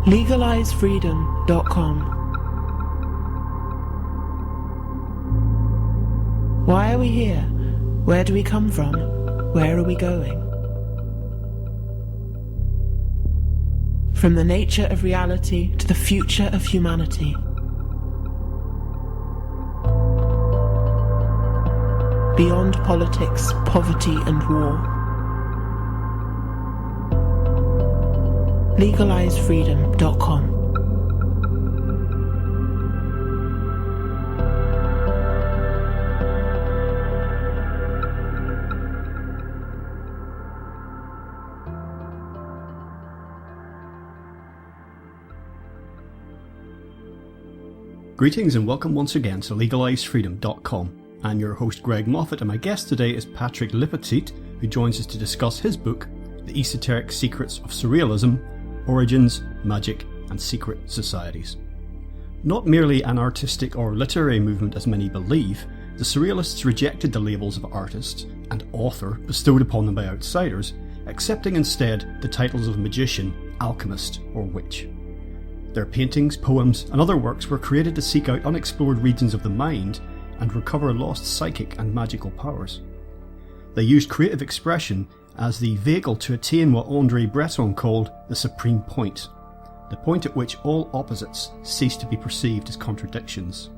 LegalizeFreedom.com. Why are we here? Where do we come from? Where are we going? From the nature of reality to the future of humanity. Beyond politics, poverty and war. LegalizeFreedom.com. Greetings and welcome once again to LegalizeFreedom.com. I'm your host Greg Moffat, and my guest today is Patrick Lepetit, who joins us to discuss his book, The Esoteric Secrets of Surrealism, Origins, Magic and Secret Societies. Not merely an artistic or literary movement as many believe, the Surrealists rejected the labels of artist and author bestowed upon them by outsiders, accepting instead the titles of magician, alchemist or witch. Their paintings, poems and other works were created to seek out unexplored regions of the mind and recover lost psychic and magical powers. They used creative expression as the vehicle to attain what André Breton called the supreme point, the point at which all opposites cease to be perceived as contradictions.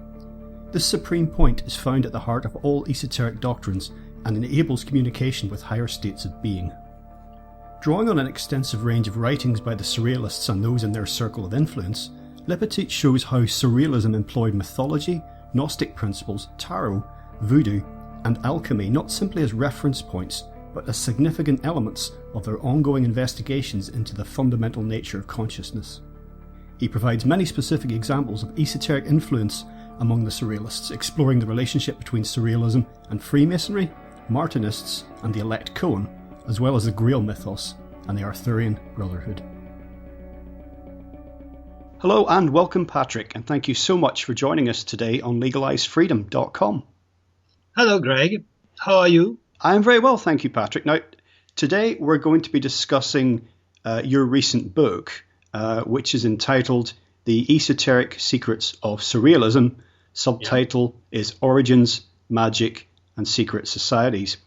This supreme point is found at the heart of all esoteric doctrines and enables communication with higher states of being. Drawing on an extensive range of writings by the Surrealists and those in their circle of influence, Lepetit shows how Surrealism employed mythology, Gnostic principles, tarot, voodoo, and alchemy not simply as reference points, but as significant elements of their ongoing investigations into the fundamental nature of consciousness. He provides many specific examples of esoteric influence among the Surrealists, exploring the relationship between Surrealism and Freemasonry, Martinists, and the Elect Cohen, as well as the Grail mythos and the Arthurian brotherhood. Hello and welcome, Patrick, and thank you so much for joining us today on LegalizeFreedom.com. Hello, Greg. How are you? I'm very well, thank you, Patrick. Now, today we're going to be discussing your recent book, which is entitled The Esoteric Secrets of Surrealism. Subtitle is Origins, Magic and Secret Societies.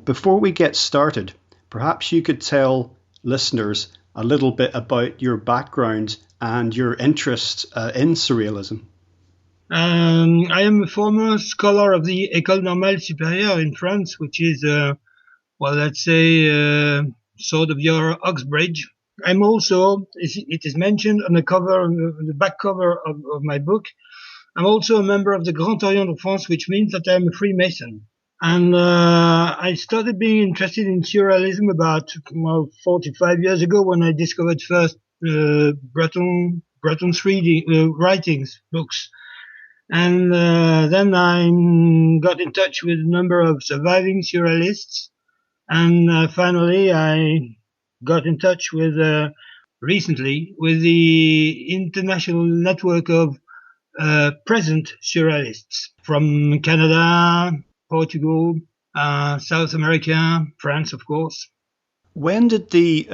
Before we get started, perhaps you could tell listeners a little bit about your background and your interest in Surrealism. I am a former scholar of the École Normale Supérieure in France, which is, sort of your Oxbridge. I'm also, it is mentioned on the back cover of my book, I'm also a member of the Grand Orient de France, which means that I'm a Freemason. And I started being interested in surrealism about 45 years ago when I discovered first Breton's writings, books. And then I got in touch with a number of surviving surrealists. And finally, I got in touch with, recently, with the international network of present surrealists from Canada, Portugal, South America, France, of course. When did the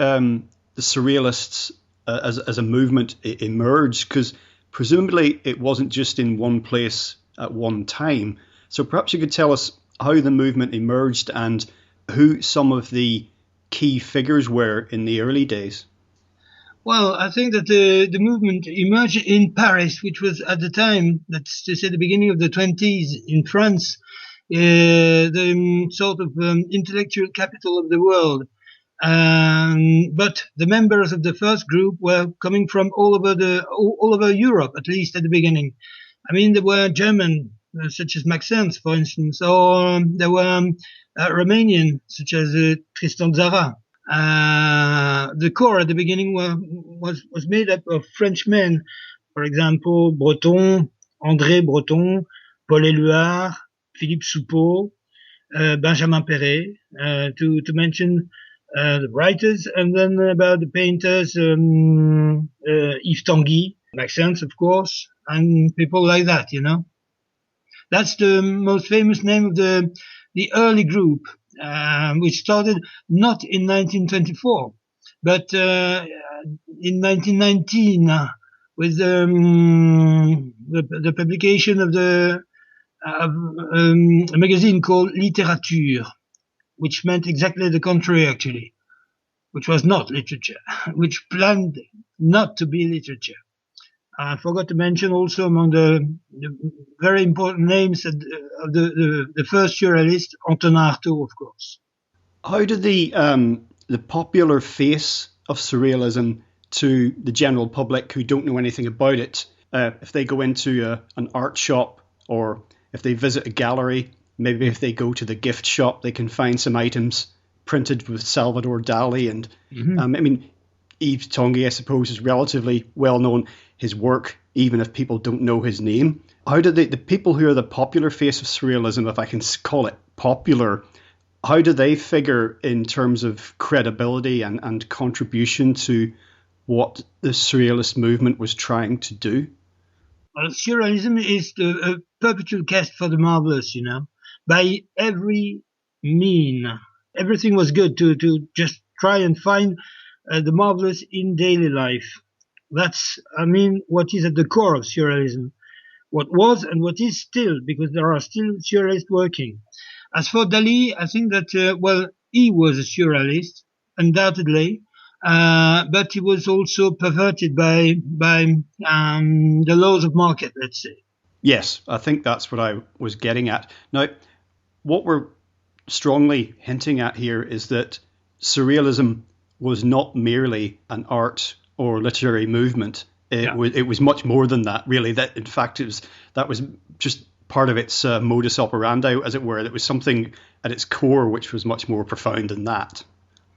Surrealists as a movement emerge? Because presumably it wasn't just in one place at one time. So perhaps you could tell us how the movement emerged and who some of the key figures were in the early days. Well, I think that the movement emerged in Paris, which was at the time, that's to say the beginning of the 1920s in France, the sort of intellectual capital of the world. But the members of the first group were coming from all over Europe, at least at the beginning. I mean, there were German, such as Maxence, for instance, or there were Romanian, such as Tristan Tzara. The core at the beginning was made up of Frenchmen, for example, Breton, André Breton, Paul Éluard, Philippe Soupeau, Benjamin Perret, to mention the writers, and then about the painters, Yves Tanguy, Maxence, of course, and people like that, you know. That's the most famous name of the early group, which started not in 1924, But in 1919, with the publication of a magazine called Literature, which meant exactly the contrary, actually, which was not literature, which planned not to be literature. I forgot to mention also among the very important names of the first surrealist, Antonin Artaud, of course. How did the popular face of surrealism to the general public who don't know anything about it, if they go into an art shop, or if they visit a gallery, maybe if they go to the gift shop, they can find some items printed with Salvador Dali, and I mean, Yves Tanguy, I suppose, is relatively well known, his work, even if people don't know his name. How did the people who are the popular face of surrealism, if I can call it popular, how do they figure in terms of credibility and contribution to what the surrealist movement was trying to do? Well, surrealism is a perpetual quest for the marvelous, by every mean. Everything was good to just try and find the marvelous in daily life. That's, what is at the core of surrealism. What was and what is still, because there are still surrealists working. As for Dali, I think that, he was a surrealist, undoubtedly, but he was also perverted by the laws of market, let's say. Yes, I think that's what I was getting at. Now, what we're strongly hinting at here is that surrealism was not merely an art or literary movement. It was much more than that, really. That, in fact, that was just part of its modus operandi, as it were. It was something at its core which was much more profound than that.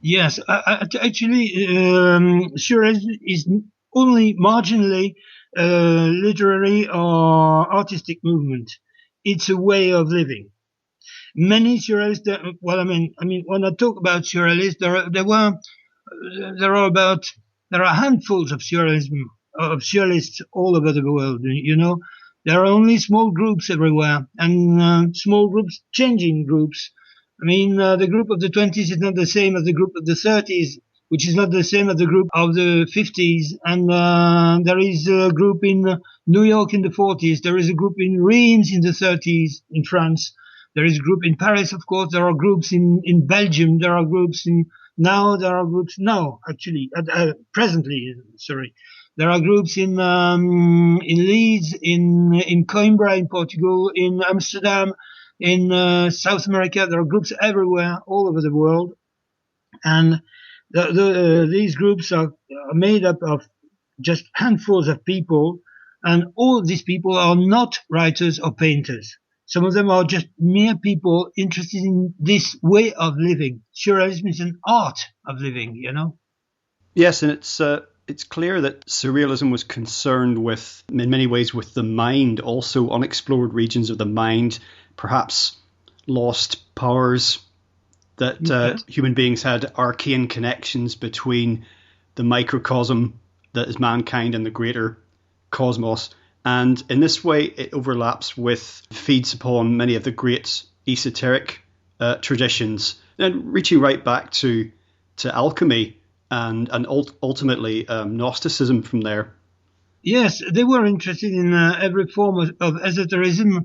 Yes, actually, surrealism is only marginally literary or artistic movement. It's a way of living. Many surrealists, when I talk about surrealists, there are handfuls of surrealists all over the world. There are only small groups everywhere, and small groups changing groups. The group of the 20s is not the same as the group of the 30s, which is not the same as the group of the 50s. And there is a group in New York in the 40s. There is a group in Reims in the 30s in France. There is a group in Paris, of course. There are groups in Belgium. There are groups presently. There are groups in Leeds, in Coimbra, in Portugal, in Amsterdam, in South America. There are groups everywhere, all over the world. And these groups are made up of just handfuls of people. And all of these people are not writers or painters. Some of them are just mere people interested in this way of living. Surrealism is an art of living, Yes, and it's clear that surrealism was concerned with, in many ways, with the mind, also unexplored regions of the mind, perhaps lost powers, that human beings had arcane connections between the microcosm that is mankind and the greater cosmos. And in this way, it feeds upon many of the great esoteric traditions, and reaching right back to alchemy and ultimately Gnosticism from there. Yes, they were interested in every form of esotericism,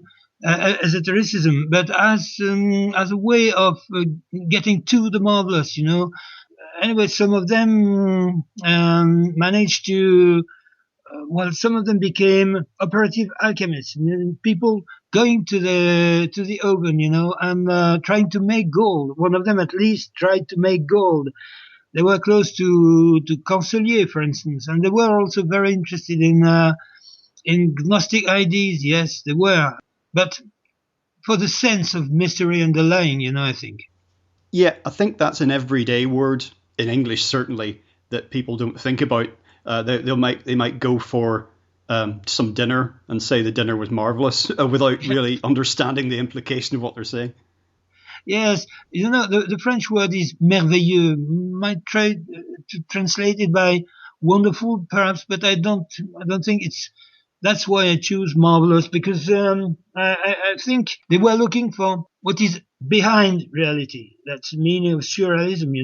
but as a way of getting to the marvelous, Anyway, some of them managed to. Some of them became operative alchemists, people going to the oven, and trying to make gold. One of them, at least, tried to make gold. They were close to Cancelier, for instance, and they were also very interested in Gnostic ideas. Yes, they were, but for the sense of mystery underlying, I think. Yeah, I think that's an everyday word in English, certainly, that people don't think about. They might go for some dinner and say the dinner was marvelous without really understanding the implication of what they're saying. Yes, the French word is merveilleux. Might try to translate it by wonderful, perhaps, but I don't think it's. That's why I choose marvelous, because I think they were looking for what is behind reality. That's the meaning of surrealism,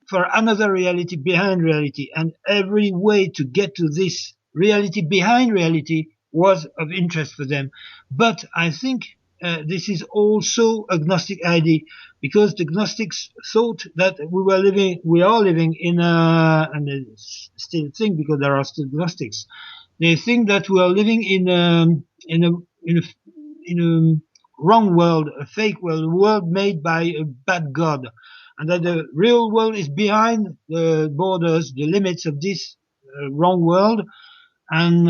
for another reality behind reality. And every way to get to this reality behind reality was of interest for them. But I think this is also a Gnostic idea, because the Gnostics thought that we are living in and they still think, because there are still Gnostics, they think that we are living in a wrong world, a fake world, a world made by a bad god, and that the real world is behind the borders, the limits of this wrong world, and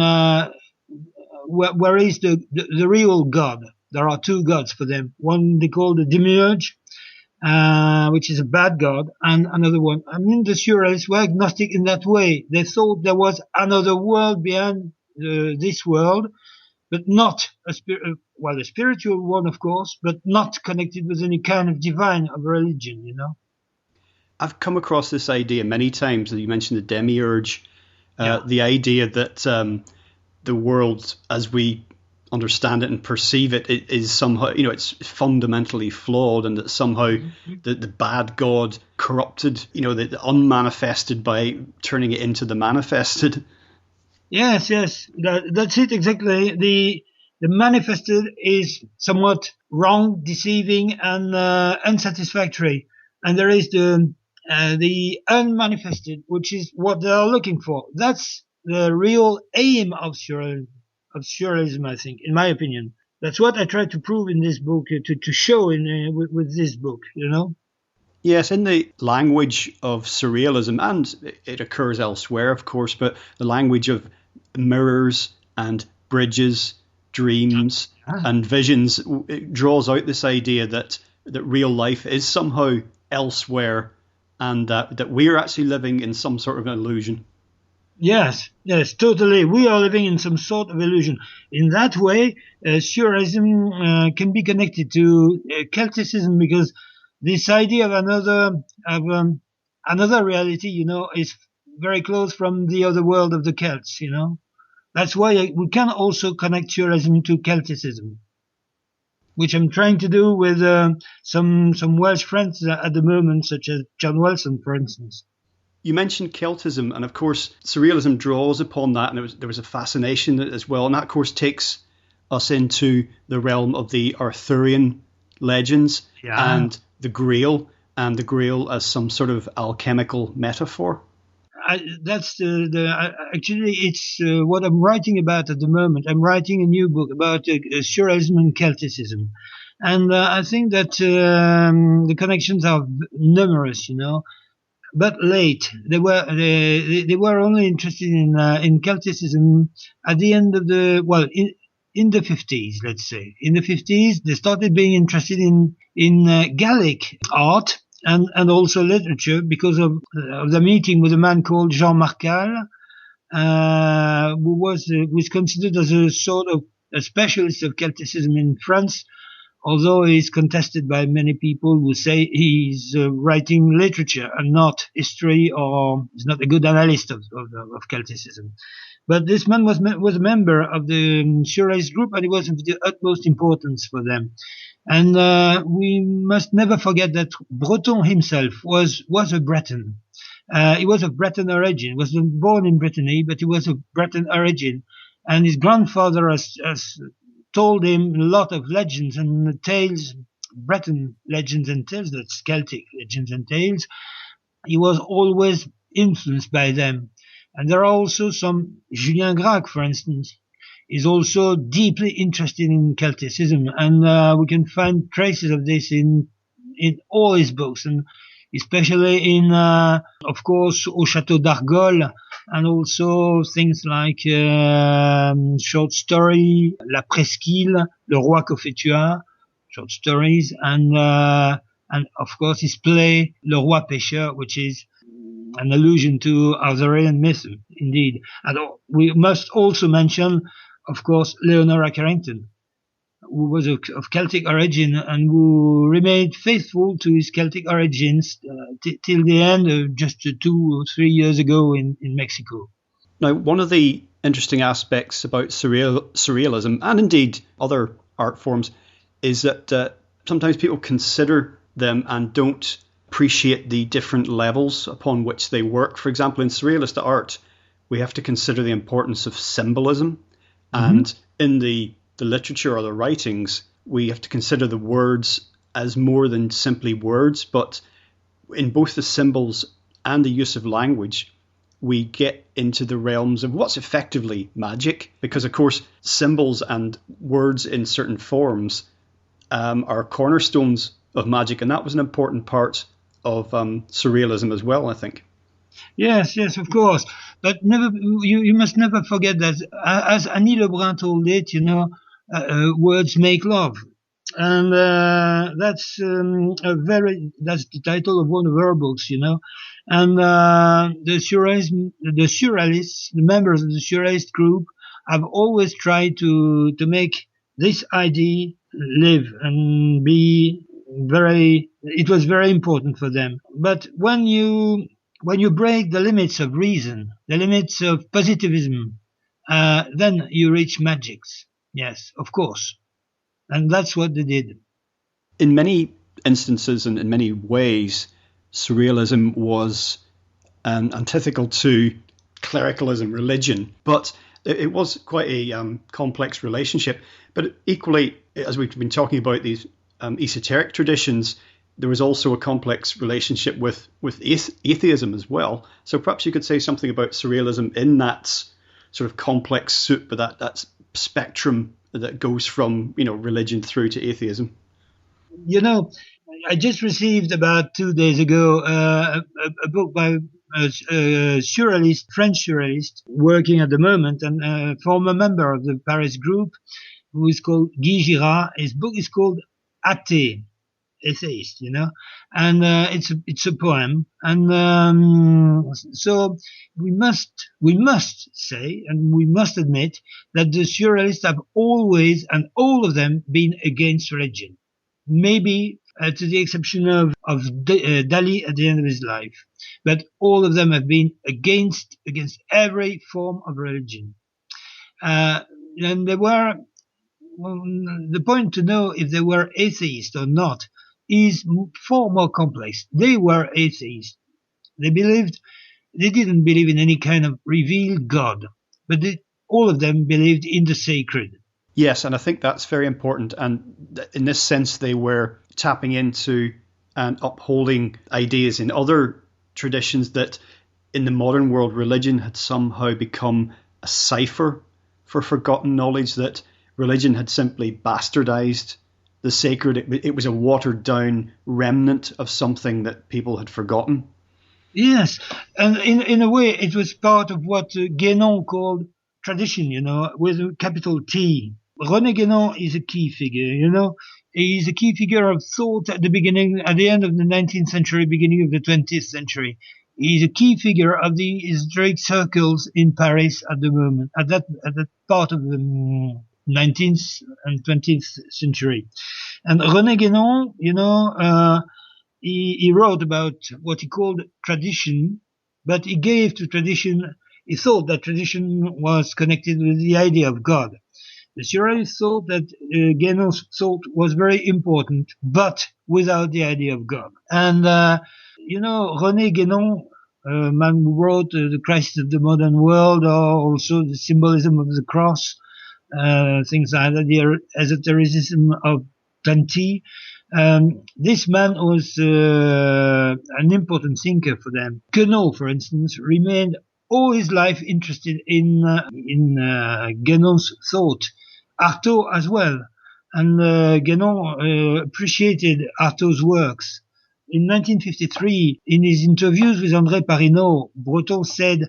where is the real god? There are two gods for them. One they call the demiurge, which is a bad god, and another one. I mean, the surrealists were agnostic in that way. They thought there was another world behind this world, but not a spiritual one, of course, but not connected with any kind of divine of religion, you know. I've come across this idea many times. You mentioned the demiurge, the idea that the world, as we understand it and perceive it, it is somehow, it's fundamentally flawed, and that somehow the bad god corrupted, the unmanifested by turning it into the manifested. Yes, that's it exactly. The manifested is somewhat wrong, deceiving, and unsatisfactory, and there is the unmanifested, which is what they are looking for. That's the real aim of surrealism, I think, in my opinion. That's what I try to prove in this book, to show with this book, Yes, in the language of surrealism, and it occurs elsewhere, of course, but the language of mirrors and bridges, dreams and visions, it draws out this idea that real life is somehow elsewhere, and that we are actually living in some sort of an illusion. Yes, totally. We are living in some sort of illusion. In that way, surrealism can be connected to Celticism, because this idea of another reality, is very close from the other world of the Celts. That's why we can also connect surrealism to Celticism, which I'm trying to do with some Welsh friends at the moment, such as John Wilson, for instance. You mentioned Celtism, and of course surrealism draws upon that, and there was a fascination as well, and that of course takes us into the realm of the Arthurian legends and the Grail, and the Grail as some sort of alchemical metaphor. Actually, it's what I'm writing about at the moment. I'm writing a new book about surrealism and Celticism, and I think that the connections are numerous, but late. They were only interested in Celticism at the end of in the 50s, let's say. In the 50s, they started being interested in Gallic art and also literature, because of the meeting with a man called Jean Marcal, who was considered as a sort of a specialist of Celticism in France, although he's contested by many people who say he's writing literature and not history, or is not a good analyst of Celticism. But this man was a member of the Surrealist group, and he was of the utmost importance for them. And we must never forget that Breton himself was a Breton. He was of Breton origin. He was born in Brittany, but he was of Breton origin. And his grandfather has told him a lot of legends and tales, Breton legends and tales, that's Celtic legends and tales. He was always influenced by them. And there are also some, Julien Gracq, for instance, is also deeply interested in Celticism, and we can find traces of this in all his books, and especially in, of course, Au Château d'Argol, and also things like short story, La Presqu'île, Le Roi Cophetua, short stories, and of course his play Le Roi Pêcheur, which is an allusion to Arthurian myth, indeed. And we must also mention, of course, Leonora Carrington, who was of Celtic origin and who remained faithful to his Celtic origins till the end, just 2 or 3 years ago in Mexico. Now, one of the interesting aspects about surrealism, and indeed other art forms, is that sometimes people consider them and don't appreciate the different levels upon which they work. For example, in surrealist art, we have to consider the importance of symbolism. And in the literature or the writings, we have to consider the words as more than simply words. But in both the symbols and the use of language, we get into the realms of what's effectively magic. Because, of course, symbols and words in certain forms are cornerstones of magic. And that was an important part of surrealism as well, I think. Yes, of course. But you must never forget that, as Annie Lebrun told it, words make love. And that's the title of one of her books, And the surrealists, the members of the surrealist group, have always tried to make this idea live and be it was very important for them. But when you break the limits of reason, the limits of positivism, then you reach magics. Yes, of course. And that's what they did. In many instances and in many ways, surrealism was antithetical to clericalism, religion, but it was quite a complex relationship. But equally, as we've been talking about these esoteric traditions, there was also a complex relationship with atheism as well. So perhaps you could say something about surrealism in that sort of complex soup, but that spectrum that goes from religion through to atheism. I just received about 2 days ago a book by a French surrealist working at the moment and a former member of the Paris group, who is called Guy Girard. His book is called Attain, atheist, and it's a poem, and so we must say, and we must admit, that the surrealists have always, and all of them, been against religion. Maybe to the exception of Dali at the end of his life, but all of them have been against every form of religion. And they were, the point to know if they were atheists or not is far more complex. They were atheists. They didn't believe in any kind of revealed God, but all of them believed in the sacred. Yes, and I think that's very important. And in this sense, they were tapping into and upholding ideas in other traditions that in the modern world, religion had somehow become a cipher for forgotten knowledge, that religion had simply bastardized the sacred. It was a watered down remnant of something that people had forgotten. Yes, and in a way, it was part of what Guenon called tradition, with a capital T. Rene Guenon is a key figure, He is a key figure of thought at the end of the 19th century, beginning of the 20th century. He is a key figure of the esoteric circles in Paris at the moment, at that part of the 19th and 20th century. And Rene Guenon, he wrote about what he called tradition, but he gave to tradition, he thought that tradition was connected with the idea of God. The surrealists thought that Guénon's thought was very important, but without the idea of God. And, René Guénon, a man who wrote The Christ of the Modern World, or also The Symbolism of the Cross, things like that, the Esotericism of Plenty. This man was an important thinker for them. Queneau, for instance, remained all his life interested in Guénon's thought. Artaud as well. And Guénon appreciated Artaud's works. In 1953, in his interviews with André Breton said,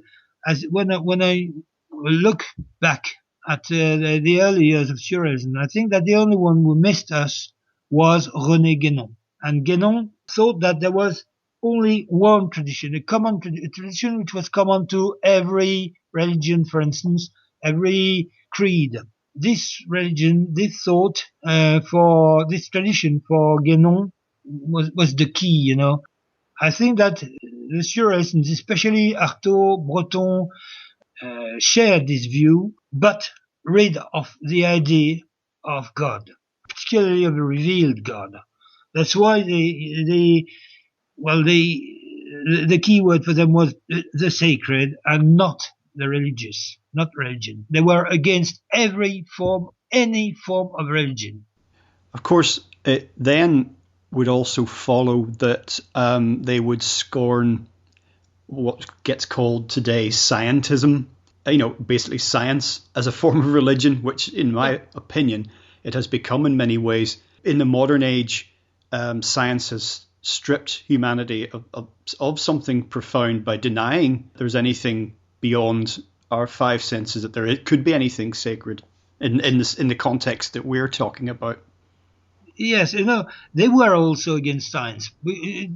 when I look back at the early years of surrealism, I think that the only one who missed us was René Guénon. And Guénon thought that there was only one tradition, a tradition which was common to every religion, for instance, every creed. This religion, this thought, for this tradition for Guénon was the key, I think that the surrealists, especially Artaud, Breton, shared this view, but rid of the idea of God, particularly of a revealed God. That's why they well, the key word for them was the sacred and not the religious, not religion. They were against any form of religion. Of course, it then would also follow that they would scorn what gets called today scientism. Basically science as a form of religion, which, in my opinion, it has become in many ways. In the modern age, science has stripped humanity of something profound by denying there's anything beyond our five senses, that there could be anything sacred in the context that we're talking about. Yes, they were also against science. We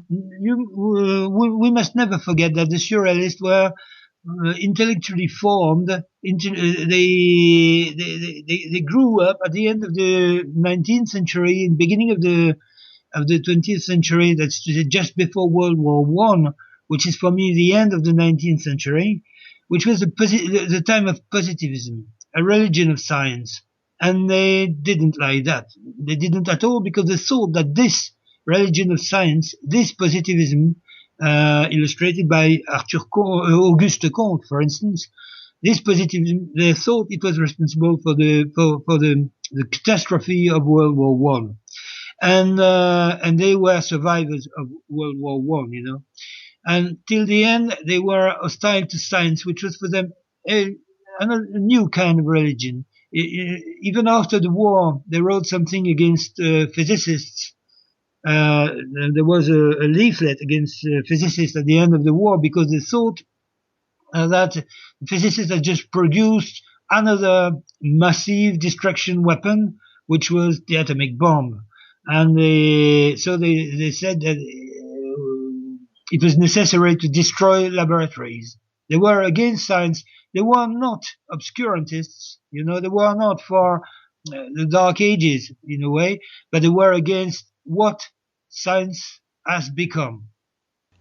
must never forget that the surrealists were intellectually formed. They grew up at the end of the 19th century, and beginning of the 20th century. That's just before World War I, which is for me the end of the 19th century, which was the time of positivism, a religion of science. And they didn't like that. They didn't at all, because they thought that this religion of science, this positivism, illustrated by Auguste Comte, for instance, this positivism, they thought it was responsible for the catastrophe of World War I. And they were survivors of World War I, And till the end, they were hostile to science, which was for them a new kind of religion. Even after the war, they wrote something against physicists. There was a leaflet against physicists at the end of the war, because they thought that physicists had just produced another massive destruction weapon, which was the atomic bomb. And so they said that it was necessary to destroy laboratories. They were against science. They were not obscurantists, they were not for the Dark Ages in a way, but they were against what science has become.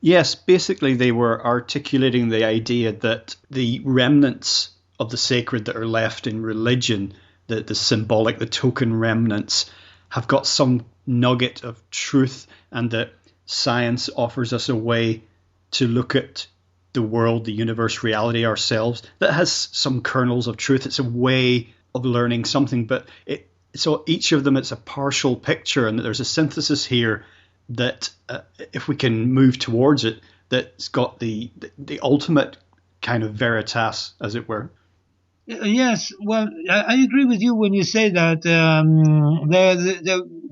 Yes, basically they were articulating the idea that the remnants of the sacred that are left in religion, the symbolic, the token remnants, have got some nugget of truth, and that science offers us a way to look at the world, the universe, reality, ourselves, that has some kernels of truth. It's a way of learning something, but so each of them, it's a partial picture, and that there's a synthesis here that if we can move towards it, that's got the ultimate kind of veritas, as it were. Yes, well, I agree with you when you say that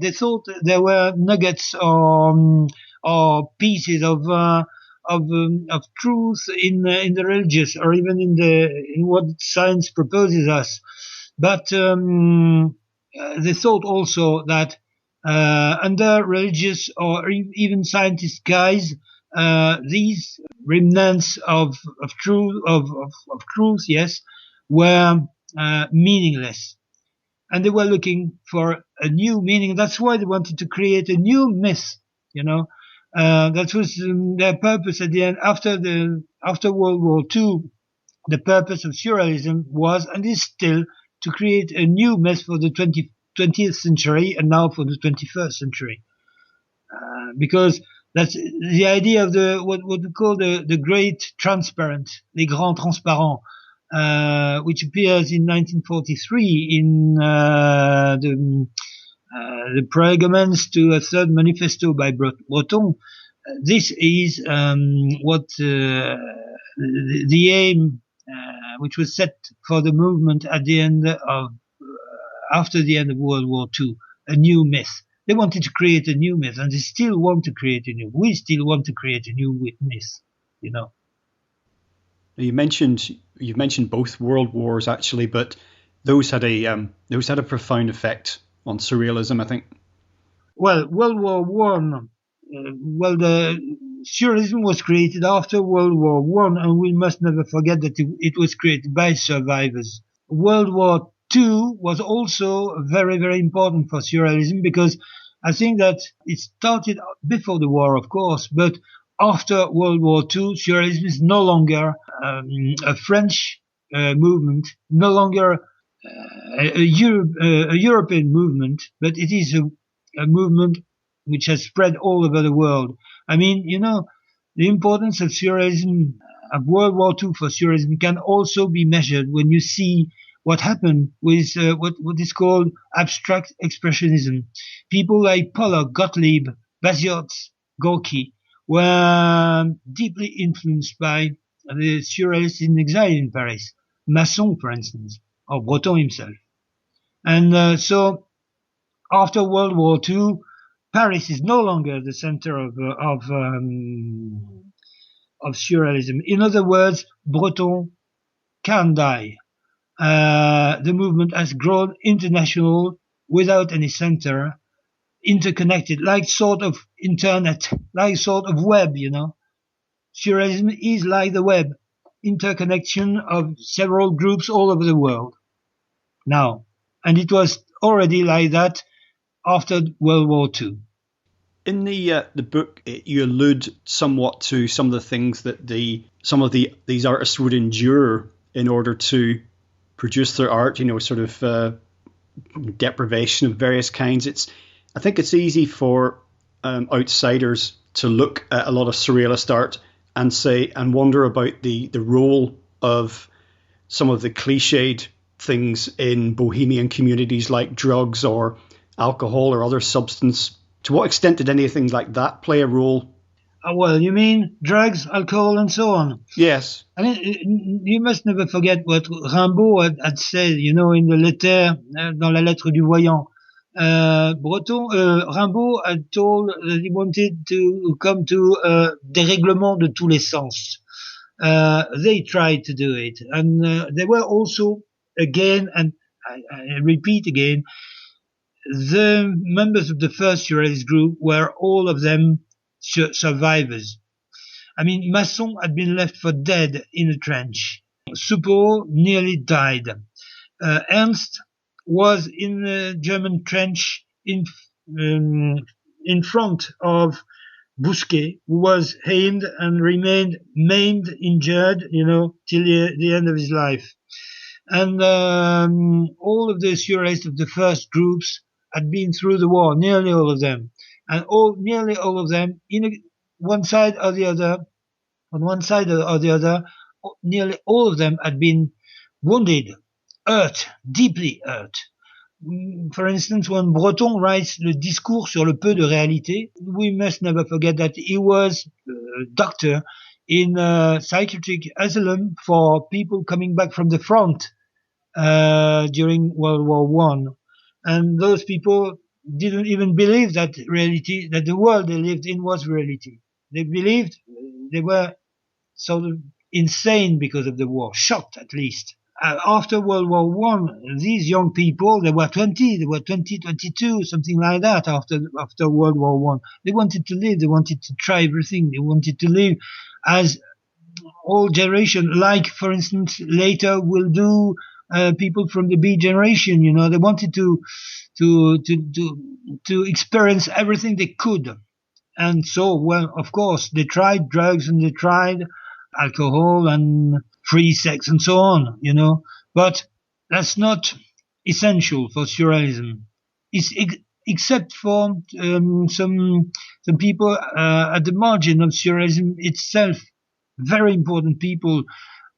they thought there were nuggets or pieces of truth in the religious, or even in what science proposes us. But they thought also that under religious or even scientist guise, these remnants of truth, yes, were meaningless, and they were looking for a new meaning. That's why they wanted to create a new myth. That was their purpose at the end. After World War II, the purpose of surrealism was, and is still, to create a new myth for the 20th century, and now for the 21st century, because that's the idea of what we call the great transparent, les grands transparents, which appears in 1943 in the Periodicals to a third manifesto by Breton. This is what the aim which was set for the movement at the end of after the end of World War II, a new myth. They wanted to create a new myth, and they still want to create a new. We still want to create a new myth. You've mentioned both world wars actually, but those had a profound effect on surrealism, I think. Well, World War One. The surrealism was created after World War One, and we must never forget that it was created by survivors. World War II was also very, very important for surrealism, because I think that it started before the war, of course, but after World War II, surrealism is no longer a French movement, no longer a European movement, but it is a movement which has spread all over the world. I mean, the importance of surrealism, of World War II for surrealism, can also be measured when you see what happened with what is called abstract expressionism. People like Pollock, Gottlieb, Basiotz, Gorky were deeply influenced by the surrealists in exile in Paris, Masson, for instance, or Breton himself. And so after World War II, Paris is no longer the center of surrealism. In other words, Breton can die. The movement has grown international without any center, interconnected, like sort of internet, like sort of web, Surrealism is like the web, interconnection of several groups all over the world. Now, and it was already like that after World War II. In the book, you allude somewhat to some of the things that these artists would endure in order to produce their art. Sort of deprivation of various kinds. I think it's easy for outsiders to look at a lot of surrealist art and wonder about the role of some of the cliched things in bohemian communities like drugs or alcohol or other substance. To what extent did anything like that play a role? Well, you mean drugs, alcohol, and so on? Yes. I mean, you must never forget what Rimbaud had said, in the letter, dans la lettre du voyant. Rimbaud had told that he wanted to come to dérèglement de tous les sens. They tried to do it. And there were also, again, and I repeat again, the members of the first surrealist group were all of them survivors. I mean, Masson had been left for dead in a trench. Suppot nearly died. Ernst was in a German trench in front of Bousquet, who was hanged and remained maimed, injured, till the end of his life. And all of the surrealists of the first groups had been through the war, nearly all of them. And nearly all of them, on one side or the other, nearly all of them had been wounded, hurt, deeply hurt. For instance, when Breton writes Le discours sur le peu de réalité, we must never forget that he was a doctor in a psychiatric asylum for people coming back from the front during World War I. And those people didn't even believe that the world they lived in was reality. They believed they were sort of insane because of the war, shocked at least. After World War I, these young people, they were 20, 22, something like that after World War I. They wanted to live, they wanted to try everything, they wanted to live as all generation, like, for instance, later will do people from the B generation, they wanted to experience everything they could. And so, well, of course, they tried drugs and they tried alcohol and free sex and so on, but that's not essential for surrealism. It's except for some people at the margin of surrealism itself, very important people,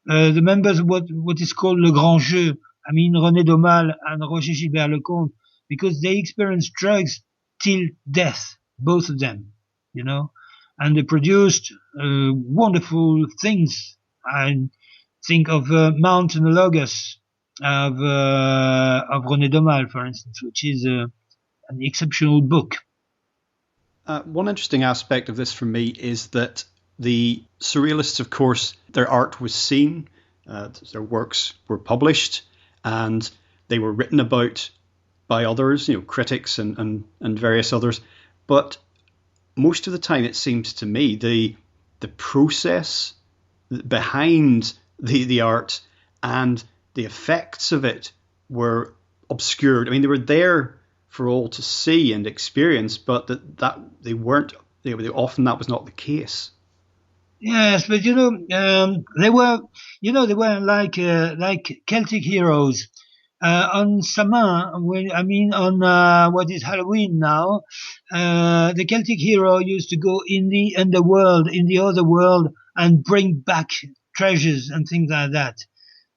the members of what is called le grand jeu. I mean, René Daumal and Roger Gilbert Lecomte, because they experienced drugs till death, both of them, and they produced wonderful things. I think of Mount Analogous of René Daumal, for instance, which is an exceptional book. One interesting aspect of this for me is that the surrealists, of course, their art was seen, their works were published, and they were written about by others, critics and various others. But most of the time, it seems to me, the process behind the art and the effects of it were obscured. I mean, they were there for all to see and experience, but that they weren't. Often that was not the case. Yes, but they were like Celtic heroes. On Saman, on what is Halloween now, the Celtic hero used to go in the underworld, in the other world, and bring back treasures and things like that.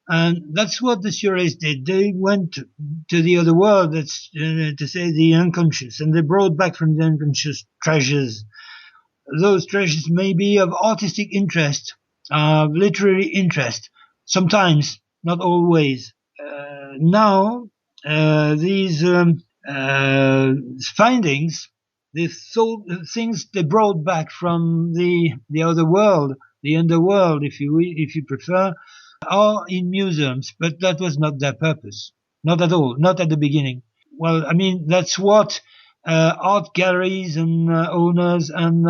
And that's what the surrealists did. They went to the other world, that's to say the unconscious, and they brought back from the unconscious treasures. Those treasures may be of artistic interest, of literary interest, sometimes, not always. Now, these findings, things they brought back from the other world, the underworld, if you prefer, are in museums, but that was not their purpose. Not at all. Not at the beginning. Well, I mean, that's what art galleries and owners and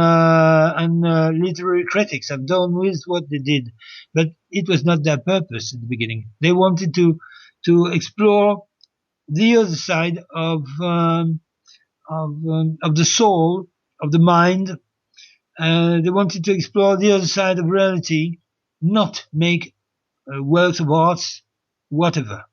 literary critics have done with what they did, but it was not their purpose at the beginning. They wanted to explore the other side of the soul, of the mind. They wanted to explore the other side of reality, not make works of arts, whatever.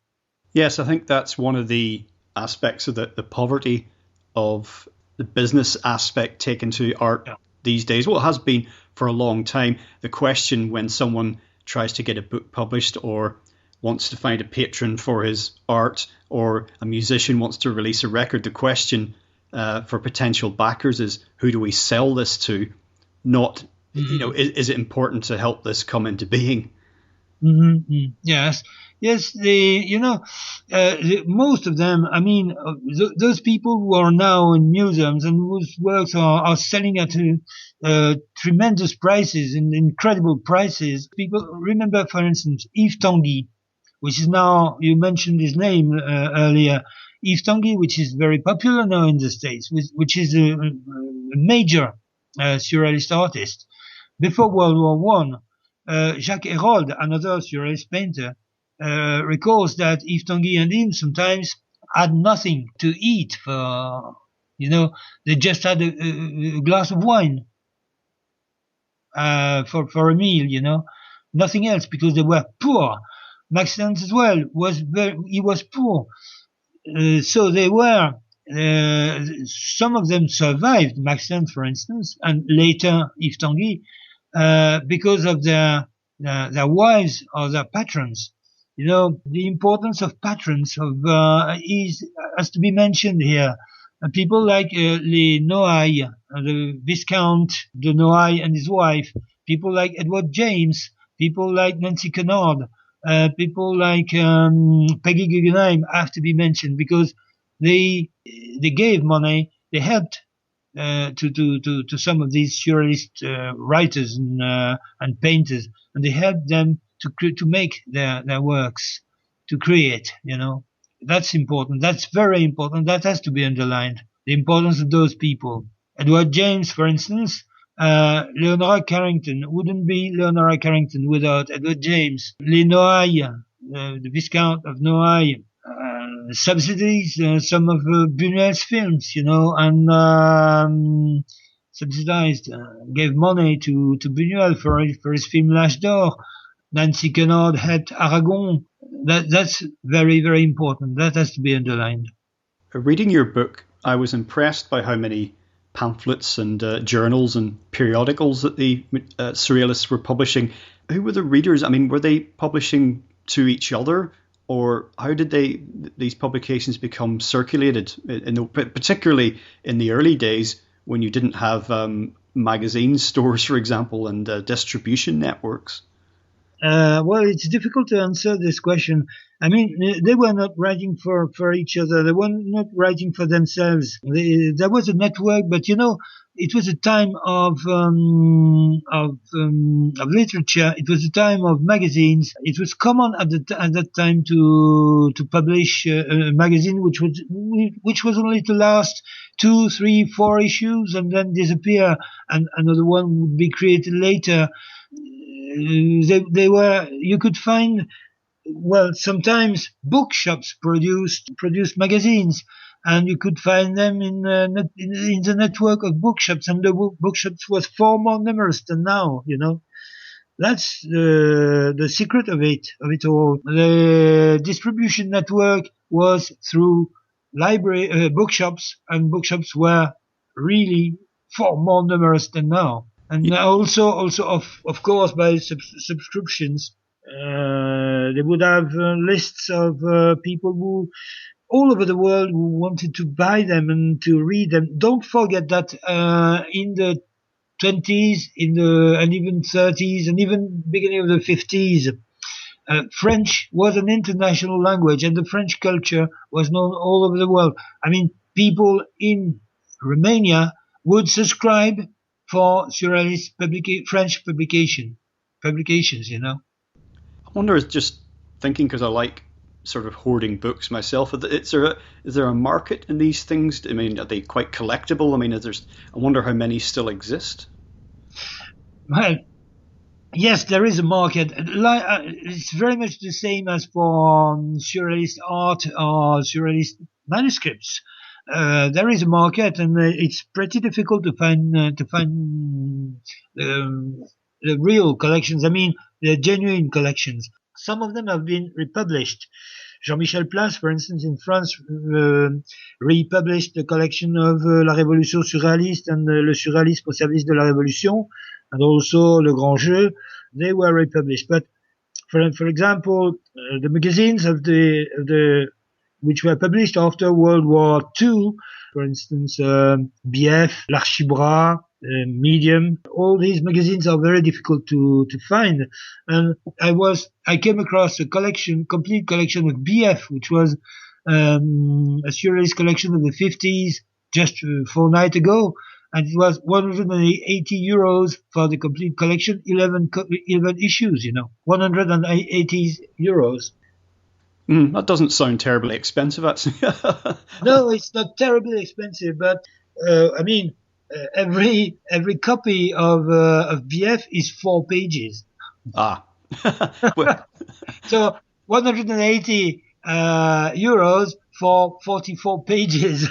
Yes, I think that's one of the aspects of the poverty of the business aspect taken to art these days. Well, it has been for a long time. The question when someone tries to get a book published or wants to find a patron for his art, or a musician wants to release a record, the question for potential backers is, who do we sell this to? Not, is it important to help this come into being? Mm-hmm. Yes. Most of them, I mean, those people who are now in museums and whose works are selling at tremendous prices and incredible prices. People remember, for instance, Yves Tanguy, which is now, you mentioned his name earlier, Yves Tanguy, which is very popular now in the States, which is a major surrealist artist. Before World War One, Jacques Herold, another surrealist painter, recalls that Yves Tanguy and him sometimes had nothing to eat for, they just had a glass of wine for a meal, nothing else, because they were poor. Max Ernst as well he was poor. So they were, some of them survived, Max Ernst, for instance, and later Yves Tanguy, because of their wives or their patrons. The importance of patrons has to be mentioned here. People like les Noailles, the Viscount de Noailles and his wife, people like Edward James, people like Nancy Kennard, people like Peggy Guggenheim have to be mentioned, because they gave money, they helped to some of these surrealist writers and painters, and they helped them to make their works, to create. That's important. That's very important. That has to be underlined. The importance of those people. Edward James, for instance, Leonora Carrington wouldn't be Leonora Carrington without Edward James. Les Noailles, the Viscount of Noailles, subsidies some of Buñuel's films, and subsidized, gave money to Buñuel for his film L'Âge d'Or. Nancy Kennard helped Aragon. That's very, very important. That has to be underlined. Reading your book, I was impressed by how many pamphlets and journals and periodicals that the surrealists were publishing. Who were the readers? I mean, were they publishing to each other, or how did these publications become circulated? Particularly in the early days when you didn't have magazine stores, for example, and distribution networks. Well, it's difficult to answer this question. I mean, they were not writing for each other. They were not writing for themselves. There was a network, but it was a time of literature. It was a time of magazines. It was common at that time to publish a magazine which was only to last 2, 3, 4 issues and then disappear, and another one would be created later. You could find, well, sometimes bookshops produced magazines, and you could find them in the network of bookshops, and the bookshops was far more numerous than now, That's the secret of it all. The distribution network was through library, bookshops, and bookshops were really far more numerous than now. And also of course, by subscriptions, they would have lists of people who all over the world who wanted to buy them and to read them. Don't forget that in the 20s, and even 30s, and even beginning of the 50s, French was an international language, and the French culture was known all over the world. I mean, people in Romania would subscribe for surrealist French publications, you know. I wonder, just thinking, because I like sort of hoarding books myself, is there a market in these things? I mean, are they quite collectible? I mean, I wonder how many still exist. Well, yes, there is a market. It's very much the same as for surrealist art or surrealist manuscripts. There is a market, and it's pretty difficult to find the real collections. I mean, the genuine collections. Some of them have been republished. Jean-Michel Place, for instance, in France, republished the collection of La Révolution surréaliste and Le surréalisme au service de la Révolution, and also Le Grand Jeu. They were republished. But for example, the magazines which were published after World War II, for instance, BF, L'Archibras, Medium, all these magazines are very difficult to find. And I came across complete collection of BF, which was a surrealist collection of the 50s, just a fortnight ago. And it was 180 euros for the complete collection, 11 issues, 180 euros. That doesn't sound terribly expensive, actually. No, it's not terribly expensive, but I mean, every copy of BF is 4 pages. Ah. So 180 euros for 44 pages.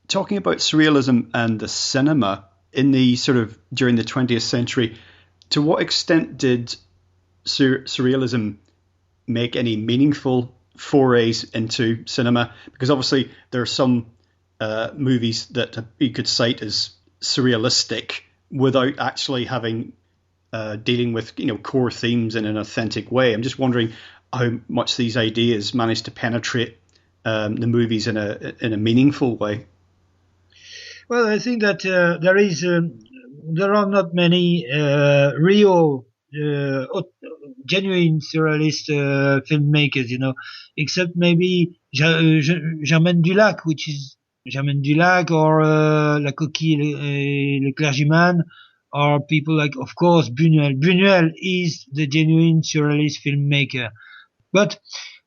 Talking about surrealism and the cinema in the sort of during the 20th century, to what extent did surrealism make any meaningful forays into cinema? Because obviously there are some movies that you could cite as surrealistic without actually having dealing with core themes in an authentic way. I'm just wondering how much these ideas managed to penetrate the movies in a meaningful way. Well, I think that there are not many real genuine surrealist filmmakers, except maybe Germaine Dulac, which is Germaine Dulac, or La Coquille et le Clergyman, or people like, of course, Buñuel. Buñuel is the genuine surrealist filmmaker. But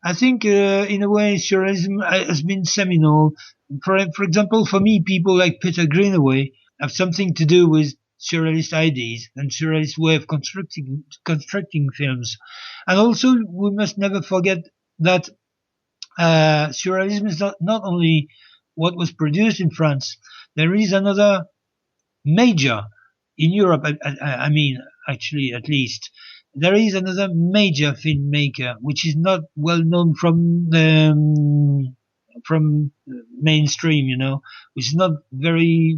I think, in a way, surrealism has been seminal. For example, for me, people like Peter Greenaway have something to do with surrealist ideas and surrealist way of constructing films. And also, we must never forget that surrealism is not only what was produced in France. There is another major in Europe. I mean, actually, at least there is another major filmmaker which is not well known from mainstream, which is not very,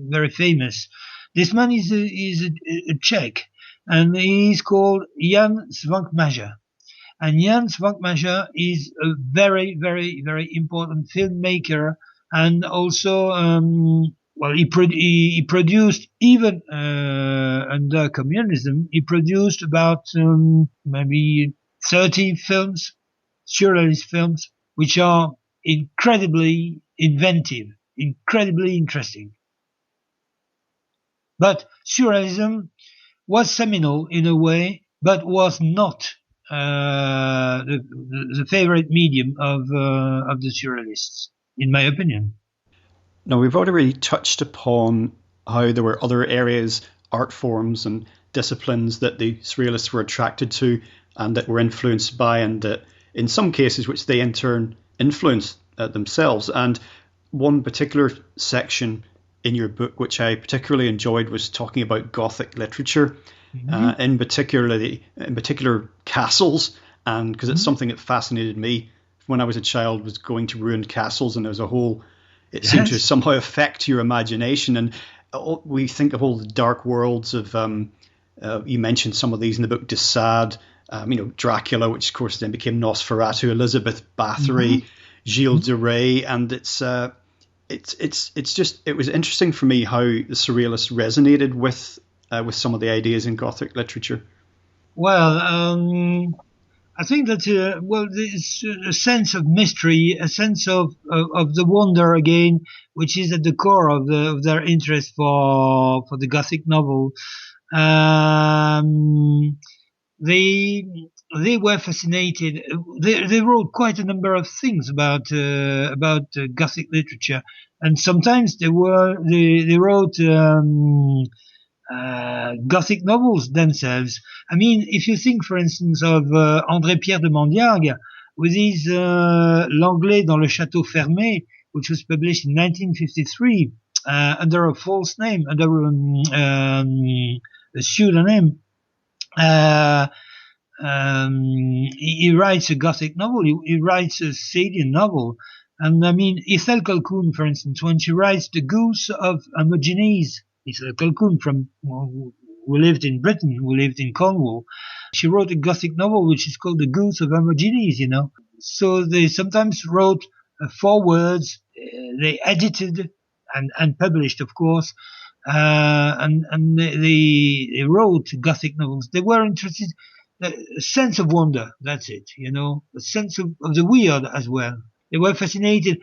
very famous. This man is a Czech, and he is called Jan Svankmajer. And Jan Svankmajer is a very, very, very important filmmaker, and also, he produced, even under communism, he produced about maybe 30 films, surrealist films, which are incredibly inventive, incredibly interesting. But surrealism was seminal in a way, but was not the favorite medium of the surrealists, in my opinion. Now, we've already touched upon how there were other areas, art forms and disciplines that the surrealists were attracted to and that were influenced by, and that in some cases which they in turn influenced themselves. And one particular section in your book which I particularly enjoyed was talking about Gothic literature. in particular castles, and because it's something that fascinated me when I was a child, was going to ruined castles, and it seemed to somehow affect your imagination. And we think of all the dark worlds of, you mentioned some of these in the book, de Sade, Dracula, which of course then became Nosferatu, Elizabeth Bathory, Gilles de Rais, and it was interesting for me how the surrealists resonated with some of the ideas in Gothic literature. Well, I think that there's a sense of mystery, a sense of the wonder again, which is at the core of their interest for the Gothic novel. They were fascinated. They wrote quite a number of things about Gothic literature, and sometimes they wrote Gothic novels themselves. I mean, if you think, for instance, of André Pierre de Mondiargue with his L'Anglais dans le Château Fermé, which was published in 1953 under a false name, under a pseudonym. He writes a Gothic novel. He writes a Sadian novel. And I mean, Ethel Colquhoun, for instance, when she writes The Goose of Hermogenes, Ethel Colquhoun who lived in Britain, who lived in Cornwall, she wrote a Gothic novel which is called The Goose of Hermogenes, So they sometimes wrote forewords, they edited and published, of course, and they wrote Gothic novels. They were interested, a sense of wonder, that's it, a sense of the weird as well. They were fascinated.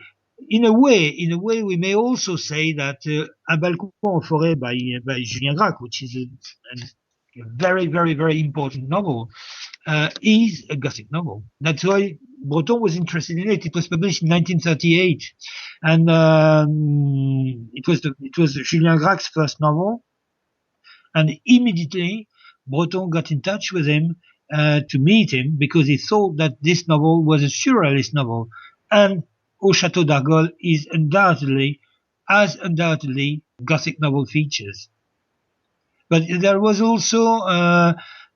In a way, we may also say that Un balcon en forêt by Julien Gracq, which is a very, very, very important novel, is a Gothic novel. That's why Breton was interested in it. It was published in 1938, and it was Julien Gracq's first novel. And immediately, Breton got in touch with him to meet him because he thought that this novel was a surrealist novel, and Au Château d'Argol is undoubtedly Gothic novel features. But there was also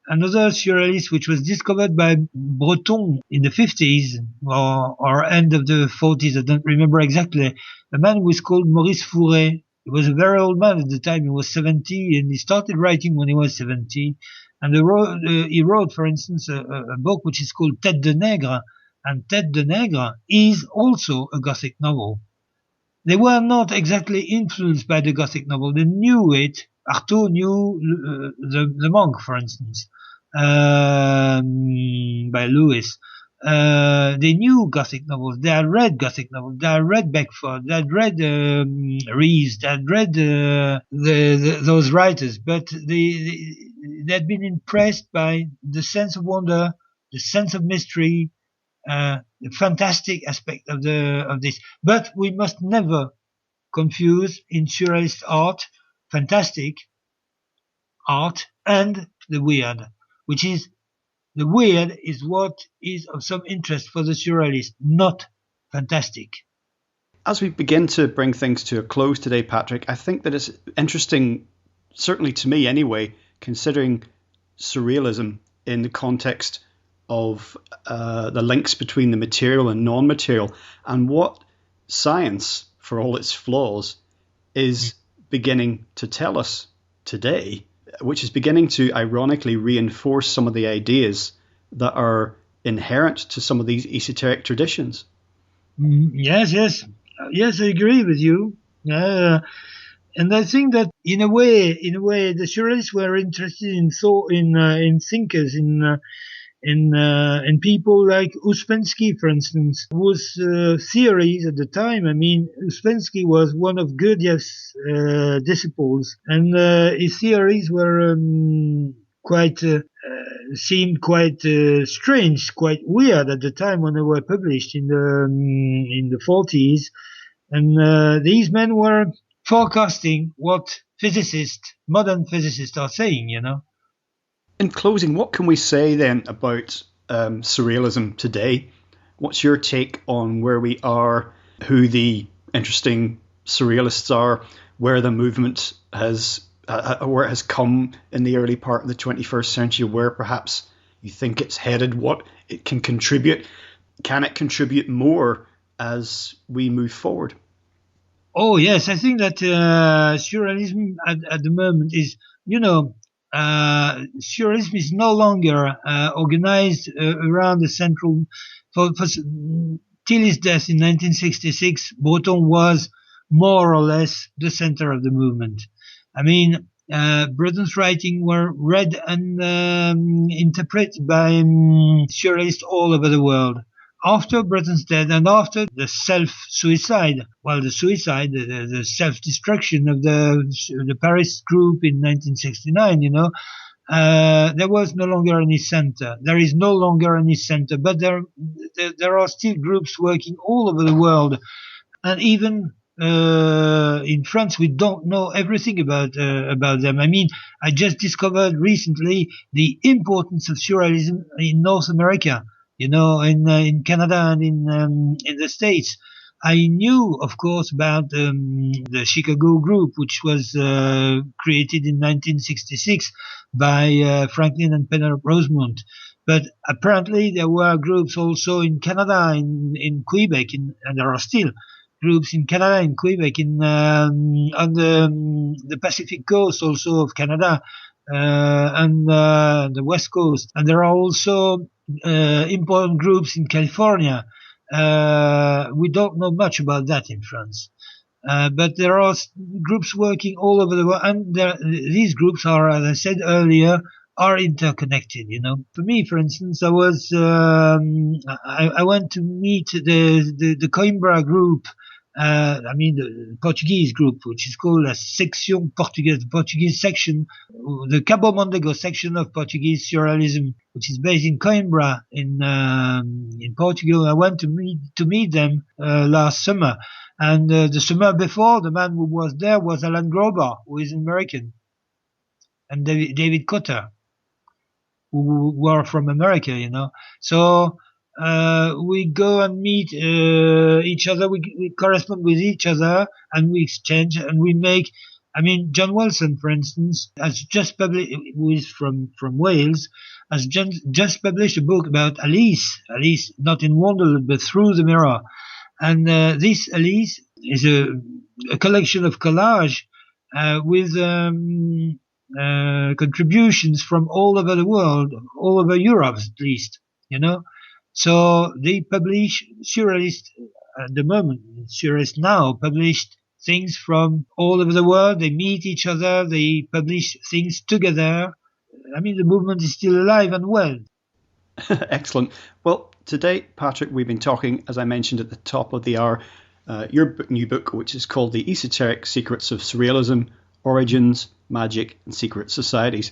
another surrealist which was discovered by Breton in the 50s or end of the 40s, I don't remember exactly. A man who was called Maurice Fouret. He was a very old man at the time. He was 70, and he started writing when he was 70. And he wrote, for instance, a book which is called Tête de Nègre. And Tête de Nègre is also a Gothic novel. They were not exactly influenced by the Gothic novel. They knew it. Artaud knew the Monk, for instance, by Lewis. They knew Gothic novels. They had read Gothic novels. They had read Beckford. They had read Rees. They had read those writers. But they had been impressed by the sense of wonder, the sense of mystery, the fantastic aspect of this. But we must never confuse in surrealist art fantastic art and the weird, which is the weird is what is of some interest for the surrealist, not fantastic. As we begin to bring things to a close today, Patrick, I think that it's interesting, certainly to me anyway, considering surrealism in the context of the links between the material and non-material, and what science, for all its flaws, is beginning to tell us today, which is beginning to ironically reinforce some of the ideas that are inherent to some of these esoteric traditions. Yes, I agree with you. And I think that in a way, the surrealists were interested in thinkers, in people like Ouspensky, for instance, whose theories at the time, I mean, Ouspensky was one of Gurdjieff's disciples, and his theories were seemed quite strange, quite weird at the time when they were published in the 40s. And these men were forecasting what modern physicists are saying, In closing, what can we say then about surrealism today? What's your take on where we are, who the interesting surrealists are, where the movement has where it has come in the early part of the 21st century, where perhaps you think it's headed, what it can contribute? Can it contribute more as we move forward? Oh, yes. I think that surrealism at the moment is, surrealism is no longer organized around the central. Till his death in 1966, Breton was more or less the center of the movement. I mean, Breton's writings were read and interpreted by surrealists all over the world. After Breton's death and after the self-suicide, the self-destruction of the Paris group in 1969, there was no longer any center. There is no longer any center, but there are still groups working all over the world, and even in France, we don't know everything about them. I mean, I just discovered recently the importance of surrealism in North America. In Canada and in the States. I knew, of course, about the Chicago group, which was created in 1966 by Franklin and Penelope Rosemont. But apparently there were groups also in Canada, in Quebec, and there are still groups in Canada, in Quebec, on the Pacific coast also of Canada, and the West Coast. And there are also important groups in California. We don't know much about that in France. But there are groups working all over the world, and these groups are, as I said earlier, are interconnected. For me, for instance, I went to meet the Coimbra group. The Portuguese group, which is called La Section Portuguesa, the Portuguese section, the Cabo Mondego section of Portuguese surrealism, which is based in Coimbra in Portugal. I went to meet them last summer, and the summer before, the man who was there was Alan Grober, who is American, and David Cotter, who were from America. So. We go and meet each other, we correspond with each other, and we exchange, and we make, John Wilson, for instance, has just published, who is from Wales, has just published a book about Alice, not in Wonderland, but Through the Mirror. And this Alice is a collection of collage with contributions from all over the world, all over Europe at least, So they publish, surrealists at the moment, surrealists now published things from all over the world. They meet each other, they publish things together. The movement is still alive and well. Excellent. Well, today, Patrick, we've been talking, as I mentioned at the top of the hour, your new book, which is called The Esoteric Secrets of Surrealism, Origins, Magic and Secret Societies.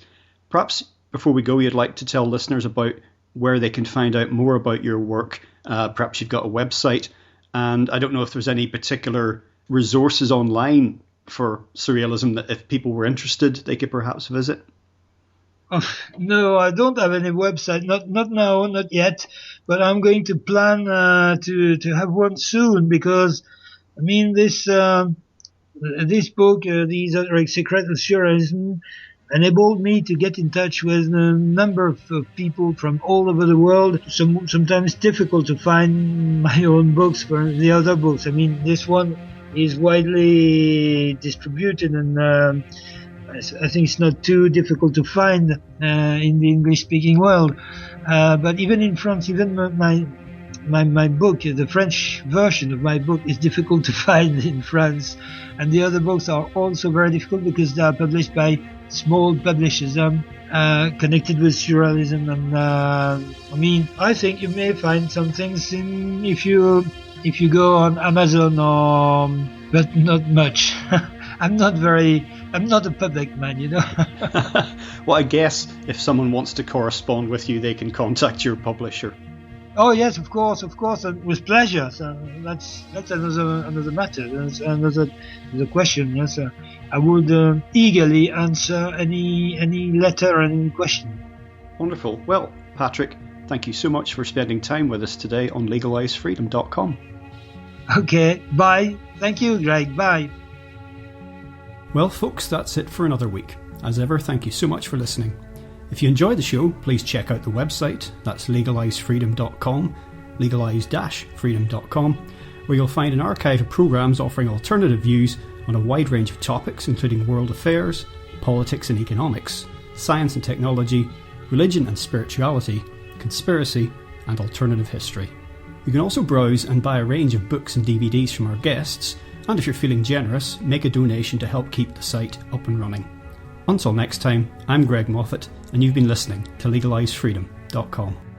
Perhaps before we go, you'd like to tell listeners about where they can find out more about your work. Perhaps you've got a website, and I don't know if there's any particular resources online for surrealism that if people were interested, they could perhaps visit. Oh, no, I don't have any website, not now, not yet, but I'm going to plan to have one soon, because this book, The Esoteric Secrets of Surrealism, enabled me to get in touch with a number of people from all over the world. Sometimes difficult to find my own books for the other books. This one is widely distributed, and I think it's not too difficult to find in the English-speaking world. But even in France, even my book, the French version of my book, is difficult to find in France. And the other books are also very difficult because they are published by small publishers connected with surrealism. And I think you may find some things if you go on Amazon, but not much. I'm not a public man, Well, I guess if someone wants to correspond with you, they can contact your publisher. Oh yes, of course, and with pleasure. So that's another matter. That's another question. Yes, I would eagerly answer any letter or any question. Wonderful. Well, Patrick, thank you so much for spending time with us today on LegalizeFreedom.com. Okay, bye. Thank you, Greg. Bye. Well folks, that's it for another week. As ever, thank you so much for listening. If you enjoyed the show, please check out the website, that's legalizefreedom.com, legalize-freedom.com, where you'll find an archive of programmes offering alternative views on a wide range of topics including world affairs, politics and economics, science and technology, religion and spirituality, conspiracy and alternative history. You can also browse and buy a range of books and DVDs from our guests, and if you're feeling generous, make a donation to help keep the site up and running. Until next time, I'm Greg Moffat, and you've been listening to legalizefreedom.com.